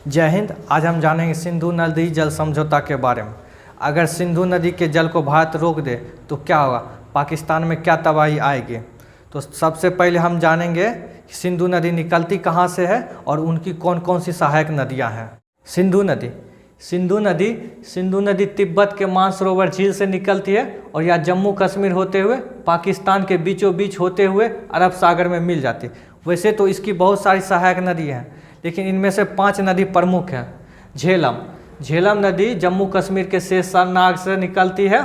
जय हिंद। आज हम जानेंगे सिंधु नदी जल समझौता के बारे में। अगर सिंधु नदी के जल को भारत रोक दे तो क्या होगा, पाकिस्तान में क्या तबाही आएगी। तो सबसे पहले हम जानेंगे कि सिंधु नदी निकलती कहाँ से है और उनकी कौन कौन सी सहायक नदियाँ हैं। सिंधु नदी तिब्बत के मानसरोवर झील से निकलती है और यह जम्मू कश्मीर होते हुए पाकिस्तान के बीचों बीच होते हुए अरब सागर में मिल जाती है। वैसे तो इसकी बहुत सारी सहायक नदी हैं, लेकिन इनमें से 5 नदी प्रमुख हैं। झेलम नदी जम्मू कश्मीर के शेषनाग से निकलती है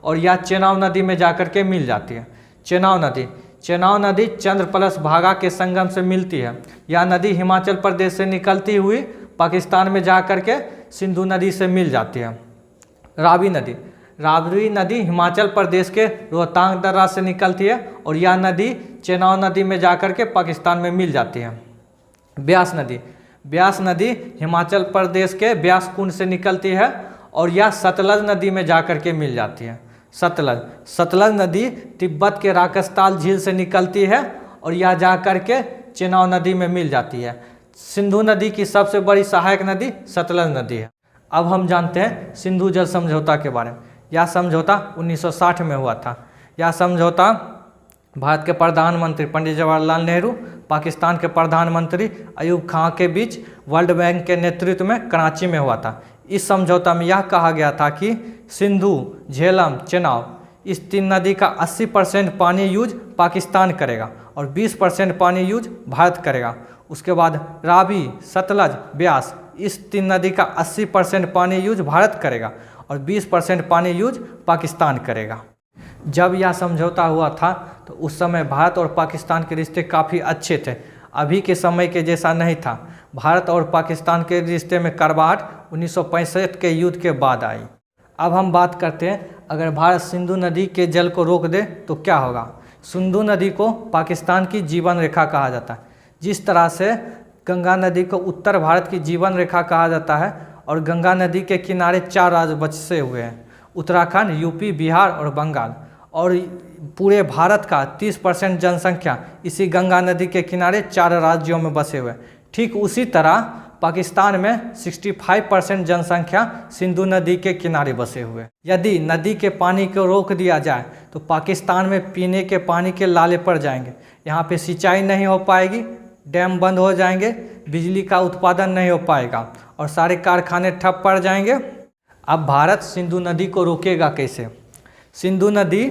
और यह चेनाब नदी में जाकर के मिल जाती है। चेनाब नदी चंद्र प्लस भागा के संगम से मिलती है। यह नदी हिमाचल प्रदेश से निकलती हुई पाकिस्तान में जाकर के सिंधु नदी से मिल जाती है। रावी नदी हिमाचल प्रदेश के रोहतांग दर्रा से निकलती है और यह नदी चेनाब नदी में जाकर के पाकिस्तान में मिल जाती है। ब्यास नदी हिमाचल प्रदेश के ब्यास कुंड से निकलती है और यह सतलज नदी में जाकर के मिल जाती है। सतलज नदी तिब्बत के राकसताल झील से निकलती है और यह जाकर के चेनाब नदी में मिल जाती है। सिंधु नदी की सबसे बड़ी सहायक नदी सतलज नदी है। अब हम जानते हैं सिंधु जल समझौता के बारे में। यह समझौता 1960 में हुआ था। यह समझौता भारत के प्रधानमंत्री पंडित जवाहरलाल नेहरू, पाकिस्तान के प्रधानमंत्री अयूब खां के बीच वर्ल्ड बैंक के नेतृत्व में कराची में हुआ था। इस समझौता में यह कहा गया था कि सिंधु, झेलम, चेनाब इस 3 नदी का 80% पानी यूज पाकिस्तान करेगा और 20% पानी यूज भारत करेगा। उसके बाद रावी, सतलज, ब्यास इस 3 नदी का 80% पानी यूज भारत करेगा और 20% पानी यूज पाकिस्तान करेगा। जब यह समझौता हुआ था तो उस समय भारत और पाकिस्तान के रिश्ते काफ़ी अच्छे थे। अभी के समय के जैसा नहीं था। भारत और पाकिस्तान के रिश्ते में कड़वाहट 1965 के युद्ध के बाद आई। अब हम बात करते हैं, अगर भारत सिंधु नदी के जल को रोक दे तो क्या होगा। सिंधु नदी को पाकिस्तान की जीवन रेखा कहा जाता है। जिस तरह से गंगा नदी को उत्तर भारत की जीवन रेखा कहा जाता है और गंगा नदी के किनारे 4 राज्य बसे हुए हैं, उत्तराखंड, यूपी, बिहार और बंगाल, और पूरे भारत का 30% जनसंख्या इसी गंगा नदी के किनारे 4 राज्यों में बसे हुए हैं। ठीक उसी तरह पाकिस्तान में 65% जनसंख्या सिंधु नदी के किनारे बसे हुए हैं। यदि नदी के पानी को रोक दिया जाए तो पाकिस्तान में पीने के पानी के लाले पड़ जाएंगे। यहाँ पे सिंचाई नहीं हो पाएगी, डैम बंद हो जाएंगे, बिजली का उत्पादन नहीं हो पाएगा और सारे कारखाने ठप पड़ जाएंगे। अब भारत सिंधु नदी को रोकेगा कैसे। सिंधु नदी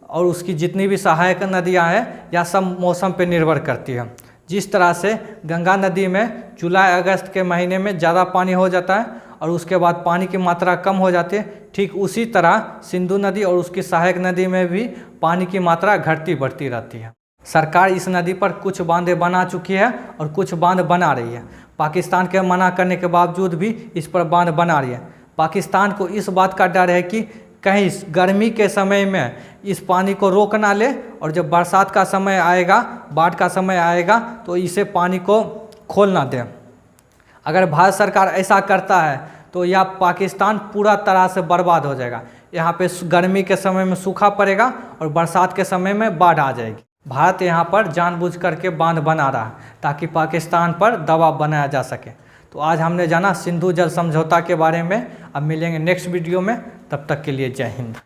और उसकी जितनी भी सहायक नदियाँ हैं यह सब मौसम पर निर्भर करती है। जिस तरह से गंगा नदी में जुलाई अगस्त के महीने में ज़्यादा पानी हो जाता है और उसके बाद पानी की मात्रा कम हो जाती है, ठीक उसी तरह सिंधु नदी और उसकी सहायक नदी में भी पानी की मात्रा घटती बढ़ती रहती है। सरकार इस नदी पर कुछ बांधें बना चुकी है और कुछ बांध बना रही है। पाकिस्तान के मना करने के बावजूद भी इस पर बांध बना रही है। पाकिस्तान को इस बात का डर है कि कहीं गर्मी के समय में इस पानी को रोक ना ले और जब बरसात का समय आएगा, बाढ़ का समय आएगा तो इसे पानी को खोल ना दे। अगर भारत सरकार ऐसा करता है तो यह पाकिस्तान पूरा तरह से बर्बाद हो जाएगा। यहाँ पे गर्मी के समय में सूखा पड़ेगा और बरसात के समय में बाढ़ आ जाएगी। भारत यहाँ पर जानबूझ करके बांध बना रहा है ताकि पाकिस्तान पर दबाव बनाया जा सके। तो आज हमने जाना सिंधु जल समझौता के बारे में। अब मिलेंगे नेक्स्ट वीडियो में, तब तक के लिए जय हिंद।